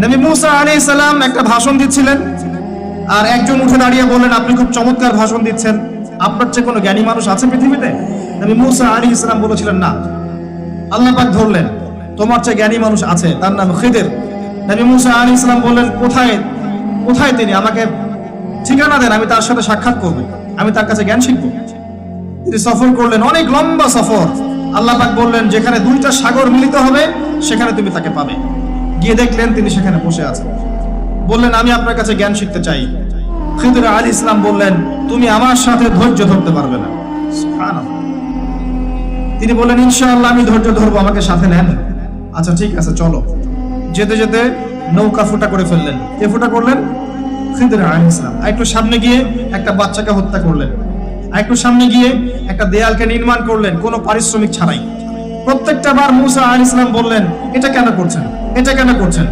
নবী মুসা আলাইহিস সালাম একটা ভাষণ দিচ্ছিলেন, আর একজন উঠে দাঁড়িয়ে বললেন, আপনি খুব চমৎকার ভাষণ দিচ্ছেন, আপনার চেয়ে কোনো জ্ঞানী মানুষ আছে পৃথিবীতে? নবী মুসা আলাইহিস সালাম বলেছিলেন, না। আল্লাহ পাক ধরলেন, তোমার চেয়ে জ্ঞানী মানুষ আছে, তার নাম খিদির। নবী মুসা আলাইহিস সালাম বললেন, কোথায় কোথায় তিনি? আমাকে ঠিকানা দেন, আমি তার সাথে সাক্ষাৎ করব, আমি তার কাছে জ্ঞান শিখব। তিনি সফর করলেন, অনেক লম্বা সফর। আল্লাহ পাক বললেন, যেখানে দুইটা সাগর মিলিত হবে সেখানে তুমি তাকে পাবে। গিয়ে দেখলেন তিনি সেখানে বসে আছেন। বললেন, আমি আপনার কাছে জ্ঞান শিখতে চাই। খিদির আলাইহিস সালাম বললেন, তুমি আমার সাথে ধৈর্য ধরতে পারবে না। সুবহানাল্লাহ। তিনি বললেন, ইনশাআল্লাহ আমি ধৈর্য ধরবো, আমাকে সাথে নেন। আচ্ছা ঠিক আছে, চলো। যেতে যেতে নৌকা ফুটা করে ফেললেন। কে ফুটা করলেন? খিদির আলাইহিস সালাম। একটু সামনে গিয়ে একটা বাচ্চাকে হত্যা করলেন, একটু সামনে গিয়ে একটা দেয়ালকে নির্মাণ করলেন, কোনো পারিশ্রমিক ছাড়াই। প্রত্যেকটা বার মুসা আলাইহিস সালাম বললেন, এটা কেন করছেন, এটা কেন করছেন?